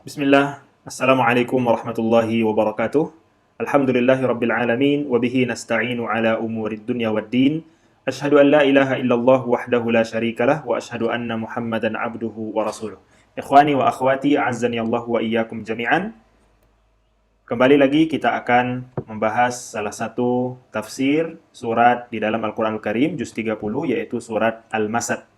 Bismillah, Assalamualaikum warahmatullahi wabarakatuh. Alhamdulillahi rabbil alamin, wabihi nasta'inu ala umurid dunya waddin. Ashhadu an la ilaha illallah wahdahu la syarikalah, wa ashhadu anna muhammadan abduhu wa rasuluh. Ikhwani wa akhwati, a'azzani Allah wa iyyakum jami'an. Kembali lagi kita akan membahas salah satu tafsir surat di dalam Al-Quran Al-Karim, juz 30, yaitu surat Al-Masad.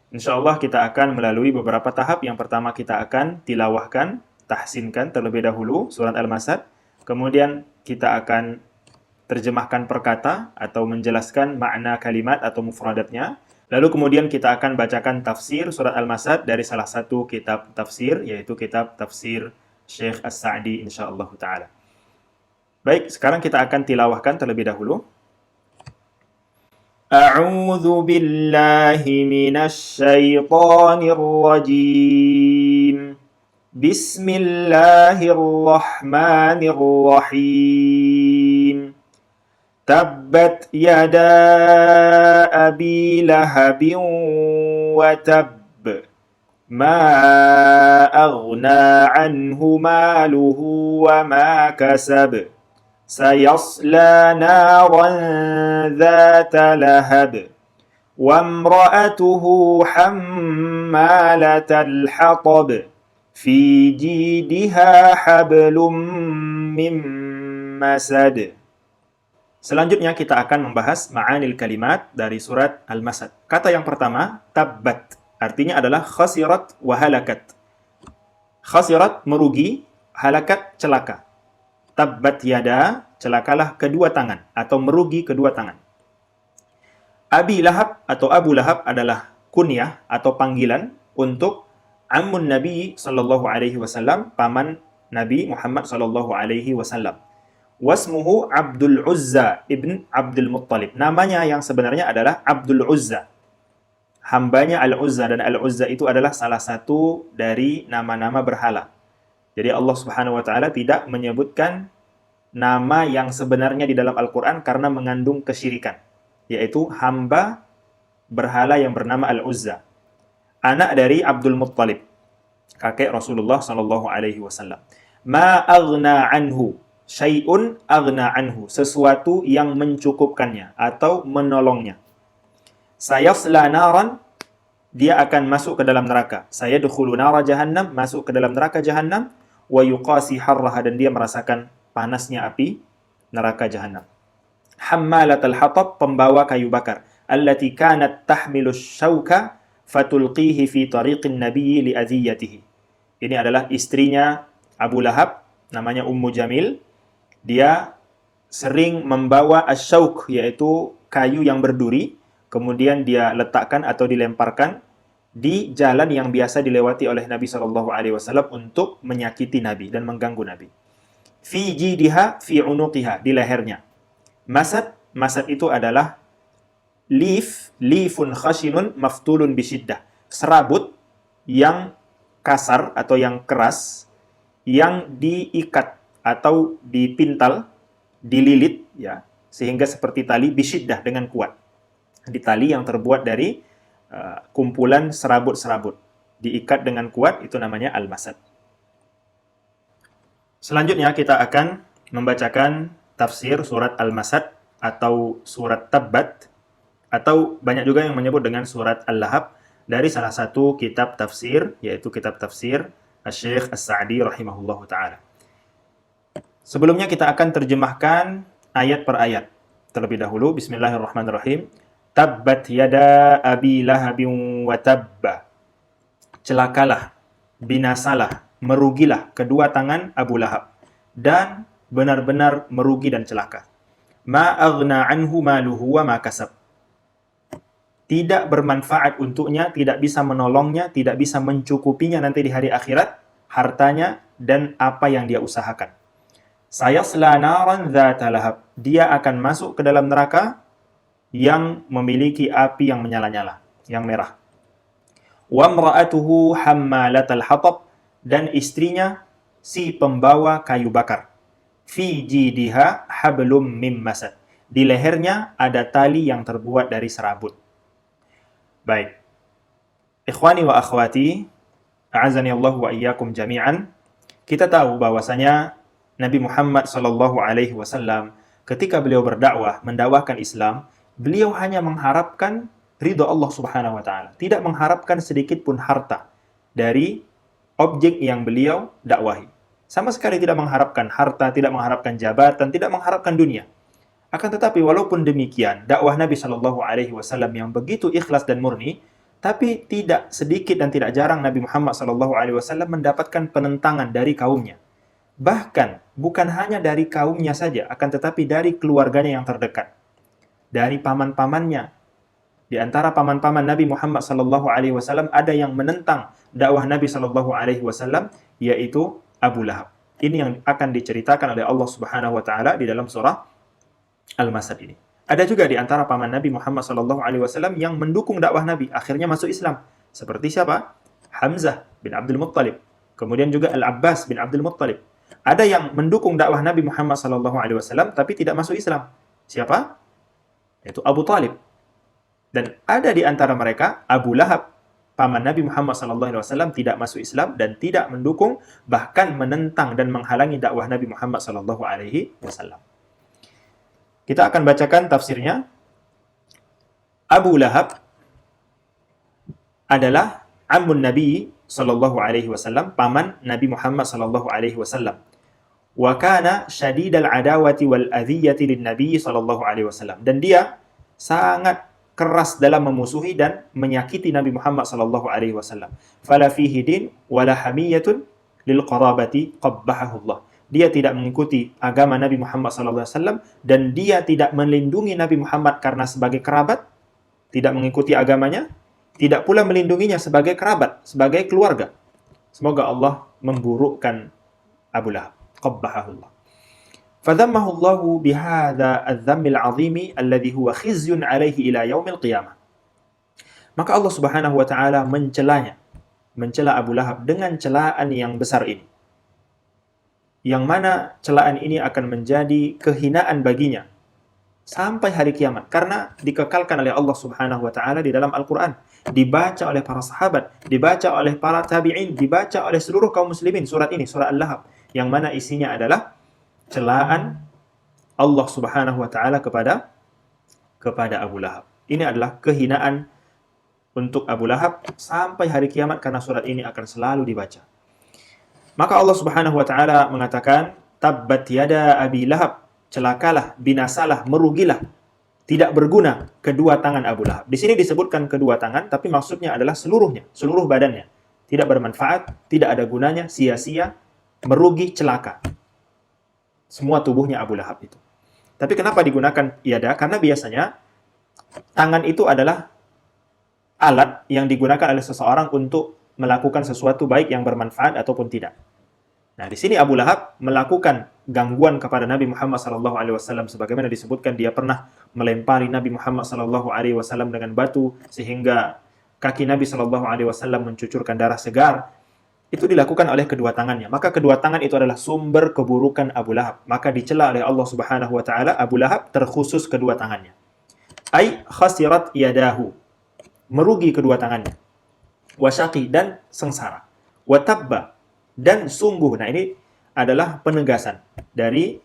InsyaAllah kita akan melalui beberapa tahap. Yang pertama kita akan tilawahkan, tahsinkan terlebih dahulu surat Al-Masad. Kemudian kita akan terjemahkan per kata atau menjelaskan makna kalimat atau mufradatnya. Lalu kemudian kita akan bacakan tafsir surat Al-Masad dari salah satu kitab tafsir, yaitu kitab tafsir Syekh As-Sa'di insyaallah ta'ala. Baik, sekarang kita akan tilawahkan terlebih dahulu. أعوذ بالله من الشيطان الرجيم بسم الله الرحمن الرحيم تبت يدا أبي لهب وتب ما أغنى عنه ماله وما كسب سيصلى نارا ذات لهب وامرأته حمالة الحطب في جيدها حبل من مسد. Selanjutnya kita akan membahas ma'anil kalimat dari surat Al-Masad. Kata yang pertama, tabbat, artinya adalah khasirat wa halakat. Khasirat merugi, halakat celaka. Tabbat yada, celakalah kedua tangan atau merugi kedua tangan. Abi Lahab atau Abu Lahab adalah kunyah atau panggilan untuk ammun Nabi sallallahu alaihi wasallam, paman Nabi Muhammad sallallahu alaihi wasallam. Wasmuhu Abdul Uzza ibn Abdul Muttalib. Namanya yang sebenarnya adalah Abdul Uzza. Hambanya Al-Uzza, dan Al-Uzza itu adalah salah satu dari nama-nama berhala. Jadi Allah Subhanahu wa taala tidak menyebutkan nama yang sebenarnya di dalam Al-Qur'an karena mengandung kesyirikan, yaitu hamba berhala yang bernama Al-Uzza. Anak dari Abdul Muttalib, kakek Rasulullah sallallahu alaihi wasallam. Ma aghna anhu, syai'un aghna anhu, sesuatu yang mencukupkannya atau menolongnya. Sayasla naran, dia akan masuk ke dalam neraka. Sayadkhulu nara jahannam, masuk ke dalam neraka jahannam. Wa yuqasi harraha, dan dia merasakan panasnya api neraka jahannam. Hammalatal hatab, pembawa kayu bakar. Allati kanat tahmilus syauka fatulqihi fi tariqin nabiyyi li'adhiyatihi. Ini adalah istrinya Abu Lahab, namanya Ummu Jamil. Dia sering membawa asyauk, yaitu kayu yang berduri, kemudian dia letakkan atau dilemparkan di jalan yang biasa dilewati oleh Nabi SAW untuk menyakiti Nabi dan mengganggu Nabi. Fi jidiha fi unuqiha, di lehernya. Masad, masad itu adalah lifun khashinun maftulun bisyiddah, serabut yang kasar atau yang keras, yang diikat atau dipintal, dililit, ya, sehingga seperti tali, bisyiddah, dengan kuat. Di tali yang terbuat dari kumpulan serabut-serabut, diikat dengan kuat, itu namanya al-masad. Selanjutnya kita akan membacakan tafsir surat Al-Masad atau surat Tabbat, atau banyak juga yang menyebut dengan surat Al-Lahab, dari salah satu kitab tafsir, yaitu kitab tafsir Syekh As-Sa'di rahimahullahu ta'ala. Sebelumnya kita akan terjemahkan ayat per ayat. Terlebih dahulu, bismillahirrahmanirrahim. Tabbat yada abi lahabin wa tabba. Celakalah, binasalah, merugilah kedua tangan Abu Lahab, dan benar-benar merugi dan celaka. Ma aghna anhu maluhu wa ma kasab. Tidak bermanfaat untuknya, tidak bisa menolongnya, tidak bisa mencukupinya nanti di hari akhirat, hartanya dan apa yang dia usahakan. Sayasla naran dzata lahab. Dia akan masuk ke dalam neraka yang memiliki api yang menyala-nyala, yang merah. Wa imra'atuhu hammalatal hatab, dan istrinya si pembawa kayu bakar. Fi jidiha hablum mim masad. Di lehernya ada tali yang terbuat dari serabut. Baik. Ikhwani wa akhwati, a'azani Allah wa iyyakum jami'an, kita tahu bahwasanya Nabi Muhammad sallallahu alaihi wasallam ketika beliau berdakwah, mendakwahkan Islam, beliau hanya mengharapkan ridha Allah Subhanahu wa taala, tidak mengharapkan sedikit pun harta dari objek yang beliau dakwahi. Sama sekali tidak mengharapkan harta, tidak mengharapkan jabatan, tidak mengharapkan dunia. Akan tetapi walaupun demikian, dakwah Nabi Shallallahu Alaihi Wasallam yang begitu ikhlas dan murni, tapi tidak sedikit dan tidak jarang Nabi Muhammad Shallallahu Alaihi Wasallam mendapatkan penentangan dari kaumnya. Bahkan bukan hanya dari kaumnya saja, akan tetapi dari keluarganya yang terdekat, dari paman-pamannya. Di antara paman-paman Nabi Muhammad Shallallahu Alaihi Wasallam ada yang menentang dakwah Nabi Shallallahu Alaihi Wasallam, yaitu Abu Lahab. Ini yang akan diceritakan oleh Allah Subhanahu Wa Taala di dalam surah Al-Masad ini. Ada juga di antara paman Nabi Muhammad Shallallahu Alaihi Wasallam yang mendukung dakwah Nabi, akhirnya masuk Islam. Seperti siapa? Hamzah bin Abdul Muttalib. Kemudian juga Al-Abbas bin Abdul Muttalib. Ada yang mendukung dakwah Nabi Muhammad Shallallahu Alaihi Wasallam tapi tidak masuk Islam. Siapa? Yaitu Abu Talib. Dan ada di antara mereka Abu Lahab, paman Nabi Muhammad SAW, tidak masuk Islam dan tidak mendukung, bahkan menentang dan menghalangi dakwah Nabi Muhammad SAW. Kita akan bacakan tafsirnya. Abu Lahab adalah ammun Nabi SAW, paman Nabi Muhammad SAW. Wa kana syadidal adawati wal adhiyati lin Nabi SAW. Dan dia sangat keras dalam memusuhi dan menyakiti Nabi Muhammad SAW. Fala fihi din wala hamiyatun lil qarabati qabbahahullah. Dia tidak mengikuti agama Nabi Muhammad SAW dan dia tidak melindungi Nabi Muhammad karena sebagai kerabat, tidak mengikuti agamanya, tidak pula melindunginya sebagai kerabat, sebagai keluarga. Semoga Allah memburukkan Abu Lahab. Qabbahahullah. Fadhammahu Allah bihadza adz-dzammil 'azimi alladhi huwa khizyun 'alaihi ila yaumil qiyamah. Maka Allah Subhanahu wa taala mencela Abu Lahab dengan celaan yang besar ini. Yang mana celaan ini akan menjadi kehinaan baginya sampai hari kiamat karena dikekalkan oleh Allah Subhanahu wa taala di dalam Al-Qur'an, dibaca oleh para sahabat, dibaca oleh para tabi'in, dibaca oleh seluruh kaum muslimin surat ini, surah Al-Lahab, yang mana isinya adalah celaan Allah Subhanahu wa taala kepada Abu Lahab. Ini adalah kehinaan untuk Abu Lahab sampai hari kiamat karena surat ini akan selalu dibaca. Maka Allah Subhanahu wa taala mengatakan, tabbat yada Abi Lahab, celakalah, binasalah, merugilah, tidak berguna kedua tangan Abu Lahab. Di sini disebutkan kedua tangan, tapi maksudnya adalah seluruhnya, seluruh badannya. Tidak bermanfaat, tidak ada gunanya, sia-sia, merugi, celaka. Semua tubuhnya Abu Lahab itu. Tapi kenapa digunakan yada? Karena biasanya tangan itu adalah alat yang digunakan oleh seseorang untuk melakukan sesuatu baik yang bermanfaat ataupun tidak. Nah, di sini Abu Lahab melakukan gangguan kepada Nabi Muhammad SAW, sebagaimana disebutkan dia pernah melempari Nabi Muhammad SAW dengan batu sehingga kaki Nabi SAW mencucurkan darah segar. Itu dilakukan oleh kedua tangannya. Maka kedua tangan itu adalah sumber keburukan Abu Lahab. Maka dicela oleh Allah Subhanahu wa taala Abu Lahab terkhusus kedua tangannya. Ai khasirat yadahu. Merugi kedua tangannya. Wasyaqi dan sengsara. Watabba dan sungguh. Nah, ini adalah penegasan dari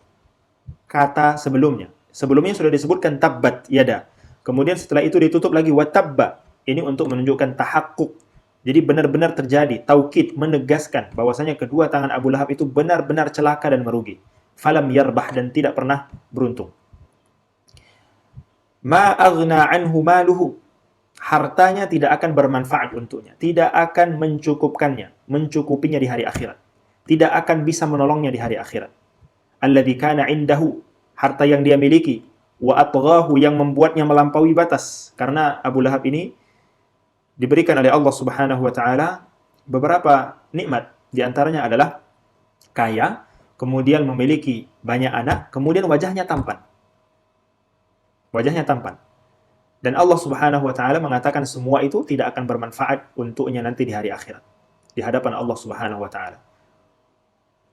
kata sebelumnya. Sebelumnya sudah disebutkan tabbat yada. Kemudian setelah itu ditutup lagi watabba. Ini untuk menunjukkan tahakkuk. Jadi benar-benar terjadi, taukid, menegaskan bahwasanya kedua tangan Abu Lahab itu benar-benar celaka dan merugi. Falam yarbah, dan tidak pernah beruntung. Ma aghna anhu maluhu. Hartanya tidak akan bermanfaat untuknya, tidak akan mencukupinya di hari akhirat. Tidak akan bisa menolongnya di hari akhirat. Alladzi kana indahu, harta yang dia miliki, wa atghahu, yang membuatnya melampaui batas. Karena Abu Lahab ini diberikan oleh Allah Subhanahu wa taala beberapa nikmat. Di antaranya adalah kaya, kemudian memiliki banyak anak, kemudian wajahnya tampan. Wajahnya tampan. Dan Allah Subhanahu wa taala mengatakan semua itu tidak akan bermanfaat untuknya nanti di hari akhirat, di hadapan Allah Subhanahu wa taala.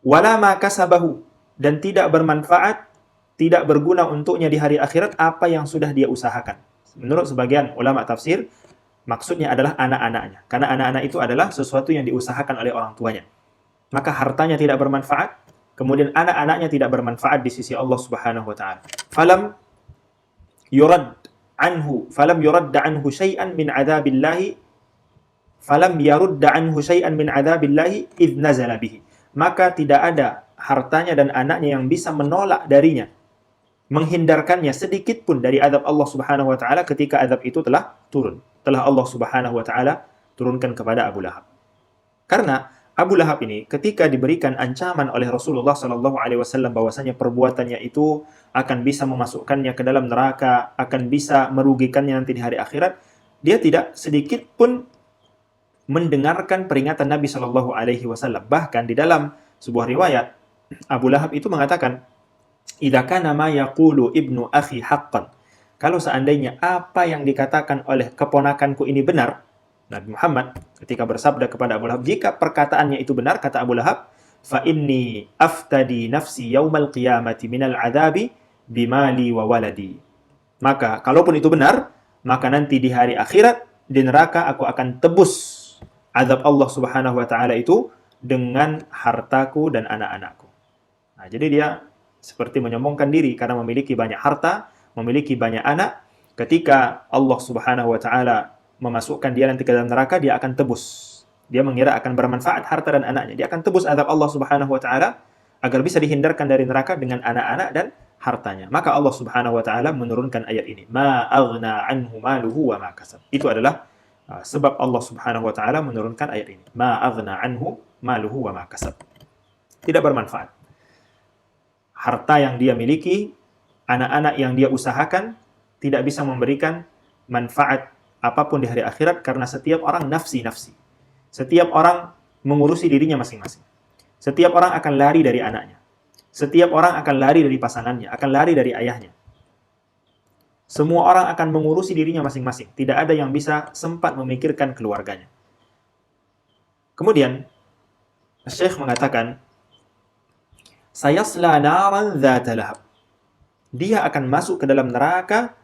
Wala ma kasabahu, dan tidak bermanfaat, tidak berguna untuknya di hari akhirat apa yang sudah dia usahakan. Menurut sebagian ulama tafsir, Maksudnya adalah anak-anaknya. Karena anak-anak itu adalah sesuatu yang diusahakan oleh orang tuanya. Maka hartanya tidak bermanfaat, kemudian anak-anaknya tidak bermanfaat di sisi Allah Subhanahu wa taala. Falam yuradda anhu syai'an min adzabillahi falam yarudda anhu syai'an min adzabillahi idz nazala bihi. Maka tidak ada hartanya dan anaknya yang bisa menolak darinya, menghindarkannya sedikit pun dari azab Allah Subhanahu wa taala ketika azab itu telah turun. Telah Allah Subhanahu wa taala turunkan kepada Abu Lahab. Karena Abu Lahab ini ketika diberikan ancaman oleh Rasulullah Shallallahu alaihi wasallam bahwasanya perbuatannya itu akan bisa memasukkannya ke dalam neraka, akan bisa merugikannya nanti di hari akhirat, dia tidak sedikit pun mendengarkan peringatan Nabi Shallallahu alaihi wasallam. Bahkan di dalam sebuah riwayat Abu Lahab itu mengatakan, "Idza kana ma yaqulu ibnu akhi haqqan." Kalau seandainya apa yang dikatakan oleh keponakanku ini benar, Nabi Muhammad ketika bersabda kepada Abu Lahab, jika perkataannya itu benar, kata Abu Lahab, fa inni aftadi nafsi yaumal qiyamati minal adabi bimali wa waladi. Maka kalaupun itu benar, maka nanti di hari akhirat di neraka aku akan tebus azab Allah Subhanahu wa taala itu dengan hartaku dan anak-anakku. Nah, jadi dia seperti menyombongkan diri karena memiliki banyak harta, memiliki banyak anak. Ketika Allah Subhanahu wa taala memasukkan dia nanti ke dalam neraka, dia akan tebus. Dia mengira akan bermanfaat harta dan anaknya. Dia akan tebus azab Allah Subhanahu wa taala agar bisa dihindarkan dari neraka dengan anak-anak dan hartanya. Maka Allah Subhanahu wa taala menurunkan ayat ini, ma aghna anhu maluhu wa ma kasab. Itu adalah sebab Allah Subhanahu wa taala menurunkan ayat ini. Ma aghna anhu maluhu wa ma kasab. Tidak bermanfaat. Harta yang dia miliki, anak-anak yang dia usahakan tidak bisa memberikan manfaat apapun di hari akhirat, karena setiap orang nafsi-nafsi. Setiap orang mengurusi dirinya masing-masing. Setiap orang akan lari dari anaknya. Setiap orang akan lari dari pasangannya, akan lari dari ayahnya. Semua orang akan mengurusi dirinya masing-masing. Tidak ada yang bisa sempat memikirkan keluarganya. Kemudian, Syekh mengatakan, sayasla naran dzata lahab. Dia akan masuk ke dalam neraka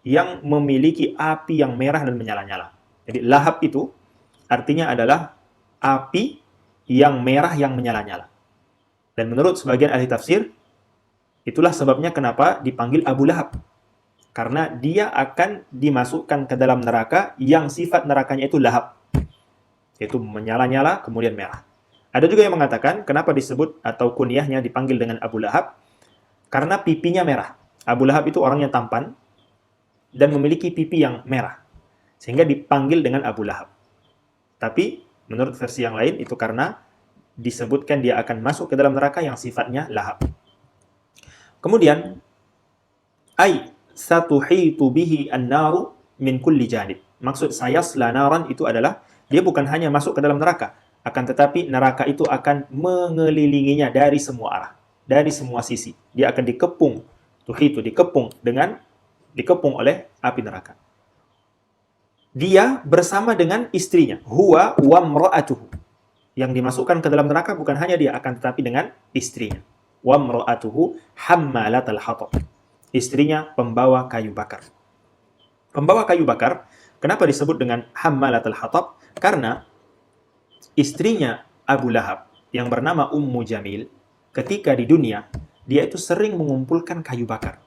yang memiliki api yang merah dan menyala-nyala. Jadi lahab itu artinya adalah api yang merah yang menyala-nyala. Dan menurut sebagian ahli tafsir, itulah sebabnya kenapa dipanggil Abu Lahab. Karena dia akan dimasukkan ke dalam neraka yang sifat nerakanya itu lahab. Yaitu menyala-nyala kemudian merah. Ada juga yang mengatakan kenapa disebut atau kunyahnya dipanggil dengan Abu Lahab, karena pipinya merah. Abu Lahab itu orangnya tampan dan memiliki pipi yang merah, sehingga dipanggil dengan Abu Lahab. Tapi menurut versi yang lain itu karena disebutkan dia akan masuk ke dalam neraka yang sifatnya lahab. Kemudian satuhitu bihi an-naru min kulli janib. Maksud sayasla naran itu adalah dia bukan hanya masuk ke dalam neraka, akan tetapi neraka itu akan mengelilinginya dari semua arah, dari semua sisi. Dia akan dikepung, dikepung oleh api neraka. Dia bersama dengan istrinya, huwa wa mra'atuhu. Yang dimasukkan ke dalam neraka bukan hanya dia, akan tetapi dengan istrinya. Wa mra'atuhu hammalatal hatab. Istrinya pembawa kayu bakar. Pembawa kayu bakar, kenapa disebut dengan hammalatal hatab? Karena istrinya Abu Lahab yang bernama Ummu Jamil, ketika di dunia, dia itu sering mengumpulkan kayu bakar.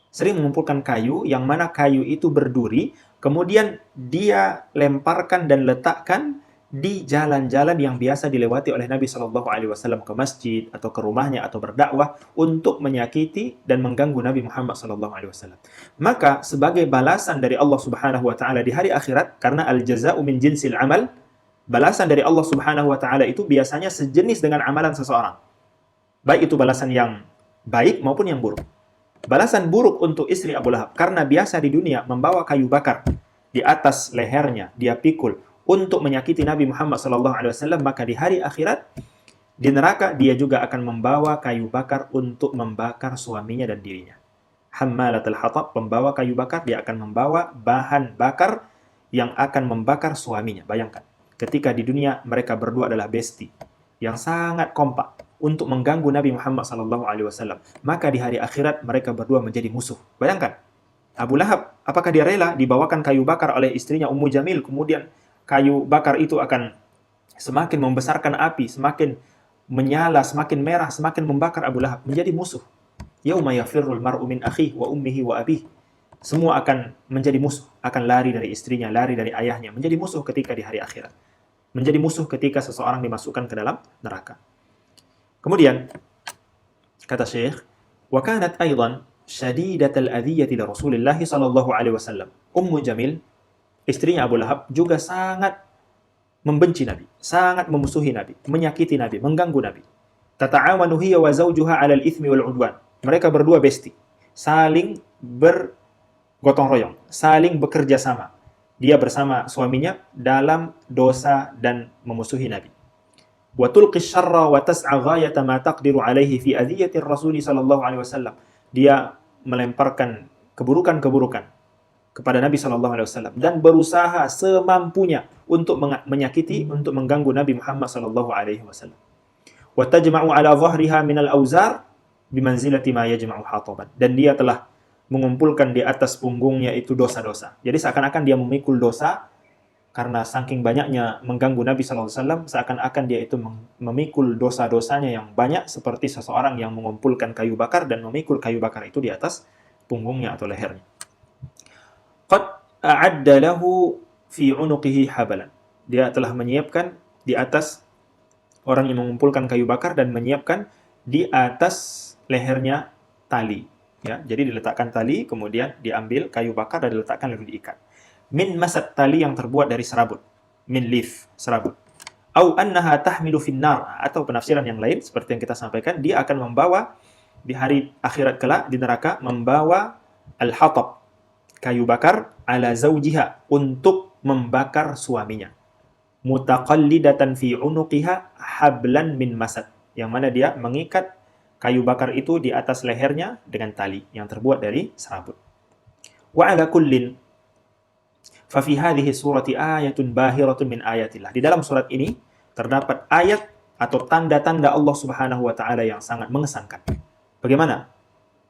Sering mengumpulkan kayu, yang mana kayu itu berduri, kemudian dia lemparkan dan letakkan di jalan-jalan yang biasa dilewati oleh Nabi Shallallahu Alaihi Wasallam ke masjid atau ke rumahnya atau berdakwah untuk menyakiti dan mengganggu Nabi Muhammad Shallallahu Alaihi Wasallam. Maka sebagai balasan dari Allah Subhanahu Wa Taala di hari akhirat, karena al jaza'u min jinsil amal, balasan dari Allah Subhanahu Wa Taala itu biasanya sejenis dengan amalan seseorang. Baik itu balasan yang baik maupun yang buruk. Balasan buruk untuk istri Abu Lahab, karena biasa di dunia membawa kayu bakar di atas lehernya, dia pikul untuk menyakiti Nabi Muhammad SAW, maka di hari akhirat, di neraka, dia juga akan membawa kayu bakar untuk membakar suaminya dan dirinya. Hammalatul hatab, pembawa kayu bakar, dia akan membawa bahan bakar yang akan membakar suaminya. Bayangkan, ketika di dunia mereka berdua adalah besti yang sangat kompak untuk mengganggu Nabi Muhammad SAW, maka di hari akhirat mereka berdua menjadi musuh. Bayangkan, Abu Lahab, apakah dia rela dibawakan kayu bakar oleh istrinya Ummu Jamil, kemudian kayu bakar itu akan semakin membesarkan api, semakin menyala, semakin merah, semakin membakar Abu Lahab, menjadi musuh. Yauma yafirrul mar'u min akhihi wa ummihi wa abihi. Semua akan menjadi musuh, akan lari dari istrinya, lari dari ayahnya, menjadi musuh ketika di hari akhirat. Menjadi musuh ketika seseorang dimasukkan ke dalam neraka. Kemudian, kata Syekh, wa kanat aidan syadidatal adhiyati li Rasulillah sallallahu alaihi wasallam. Ummu Jamil, istrinya Abu Lahab, juga sangat membenci Nabi, sangat memusuhi Nabi, menyakiti Nabi, mengganggu Nabi. Tata'awanu hiya wa zawjuha 'alal itsmi wal 'udwan. Mereka berdua besti, saling bergotong royong, saling bekerja sama. Dia bersama suaminya dalam dosa dan memusuhi Nabi. Wa tulqi syarra wa tas'a ghayata ma taqdiru alaihi fi adhiyati Rasul sallallahu alaihi wasallam. Dia melemparkan keburukan-keburukan kepada Nabi sallallahu alaihi wasallam dan berusaha semampunya untuk menyakiti, untuk mengganggu Nabi Muhammad sallallahu alaihi wasallam. Wa tajma'u ala dhahriha min al-auzar bimanzilati ma yajma'u hataban. Dan dia telah mengumpulkan di atas punggungnya itu dosa-dosa. Jadi seakan-akan dia memikul dosa karena saking banyaknya mengganggu Nabi sallallahu alaihi wasallam, seakan-akan dia itu memikul dosa-dosanya yang banyak seperti seseorang yang mengumpulkan kayu bakar dan memikul kayu bakar itu di atas punggungnya atau lehernya. Qad a'adda lahu fi 'unuqihi habalan. Dia telah menyiapkan di atas orang yang mengumpulkan kayu bakar dan menyiapkan di atas lehernya tali. Ya, jadi diletakkan tali, kemudian diambil kayu bakar dan diletakkan lalu diikat. Min masad, tali yang terbuat dari serabut. Min lif, serabut. Au annaha tahmilu finnar, atau penafsiran yang lain seperti yang kita sampaikan, dia akan membawa di hari akhirat kelak di neraka membawa al-hatab, kayu bakar ala zawjiha, untuk membakar suaminya. Mutaqallidatan fi unuqiha hablan min masad, yang mana dia mengikat kayu bakar itu di atas lehernya dengan tali yang terbuat dari serabut. Wa ala kullin fa fi hadhihi surati ayatun bahiratun min ayatillah. Di dalam surat ini terdapat ayat atau tanda-tanda Allah Subhanahu wa taala yang sangat mengesankan. Bagaimana?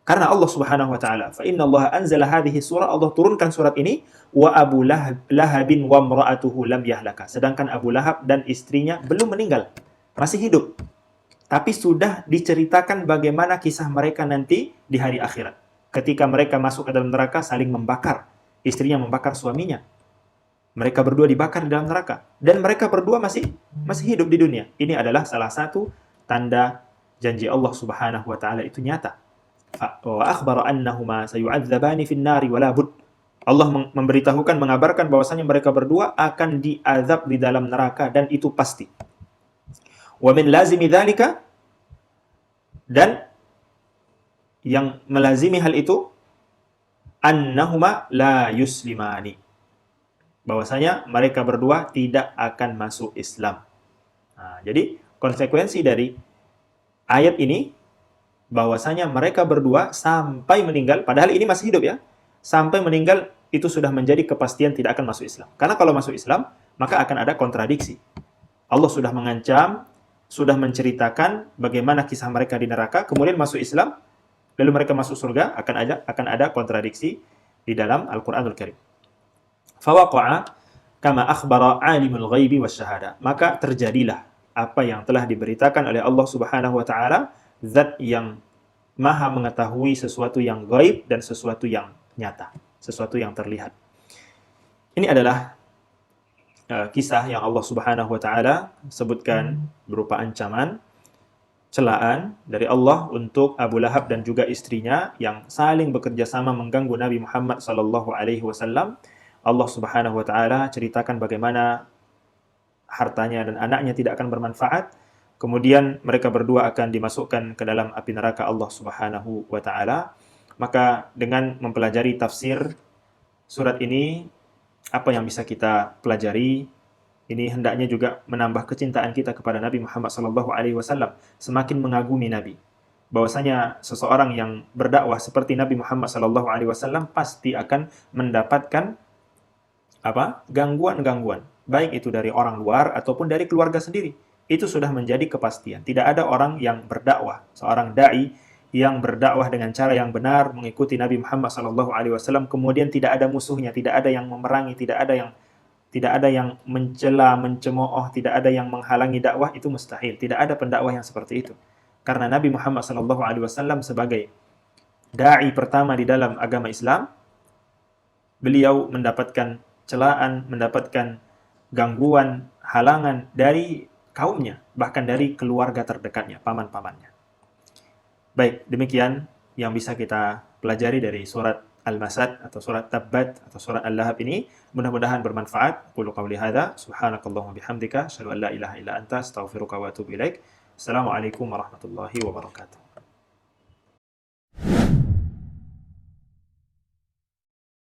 Karena Allah Subhanahu wa taala, fa inna Allah anzala hadhihi surah, Allah turunkan surat ini, wa Abu Lahabin wa imra'atuhu lam yahlaka. Sedangkan Abu Lahab dan istrinya belum meninggal, masih hidup. Tapi sudah diceritakan bagaimana kisah mereka nanti di hari akhirat. Ketika mereka masuk ke dalam neraka saling membakar. Istrinya membakar suaminya. Mereka berdua dibakar di dalam neraka. Dan mereka berdua masih hidup di dunia. Ini adalah salah satu tanda janji Allah Subhanahu wa taala itu nyata. Wa akhbara annahuma sayu'adzabani fin nari wala bud. Allah memberitahukan, mengabarkan bahwasanya mereka berdua akan diazab di dalam neraka dan itu pasti. Wa min lazimi dzalika, dan yang melazimi hal itu, annahuma la yuslimani, bahwasanya mereka berdua tidak akan masuk Islam. Nah, jadi konsekuensi dari ayat ini bahwasanya mereka berdua sampai meninggal, padahal ini masih hidup ya, sampai meninggal itu sudah menjadi kepastian tidak akan masuk Islam. Karena kalau masuk Islam, maka akan ada kontradiksi. Allah sudah mengancam, sudah menceritakan bagaimana kisah mereka di neraka, kemudian masuk Islam, lalu mereka masuk surga, akan ada kontradiksi di dalam Al-Qur'anul Karim. Fawaqa'a kama akhbara alimul ghaibi wasyahada. Maka terjadilah apa yang telah diberitakan oleh Allah Subhanahu wa taala, zat yang maha mengetahui sesuatu yang gaib dan sesuatu yang nyata, sesuatu yang terlihat. Ini adalah kisah yang Allah Subhanahu wa taala sebutkan berupa ancaman, celaan dari Allah untuk Abu Lahab dan juga istrinya yang saling bekerja sama mengganggu Nabi Muhammad sallallahu alaihi wasallam. Allah Subhanahu wa taala ceritakan bagaimana hartanya dan anaknya tidak akan bermanfaat. Kemudian mereka berdua akan dimasukkan ke dalam api neraka Allah Subhanahu wa taala. Maka dengan mempelajari tafsir surat ini, apa yang bisa kita pelajari? Ini hendaknya juga menambah kecintaan kita kepada Nabi Muhammad SAW, semakin mengagumi Nabi. Bahwasanya seseorang yang berdakwah seperti Nabi Muhammad SAW pasti akan mendapatkan gangguan-gangguan, baik itu dari orang luar ataupun dari keluarga sendiri. Itu sudah menjadi kepastian. Tidak ada orang yang berdakwah, seorang dai yang berdakwah dengan cara yang benar, mengikuti Nabi Muhammad SAW, kemudian tidak ada musuhnya, tidak ada yang memerangi, tidak ada yang mencela, mencemooh, tidak ada yang menghalangi dakwah, itu mustahil. Tidak ada pendakwah yang seperti itu. Karena Nabi Muhammad SAW sebagai dai pertama di dalam agama Islam, beliau mendapatkan celaan, mendapatkan gangguan, halangan dari kaumnya, bahkan dari keluarga terdekatnya, paman-pamannya. Baik, demikian yang bisa kita pelajari dari surat Al-Masad atau surat Tabbat atau surat Al-Lahab ini. Mudah-mudahan bermanfaat. Qulu qawli hadza, subhanakallahumma bihamdika, asyhadu an la ilaha illa anta, astaghfiruka wa atubu ilaik. Assalamualaikum warahmatullahi wabarakatuh.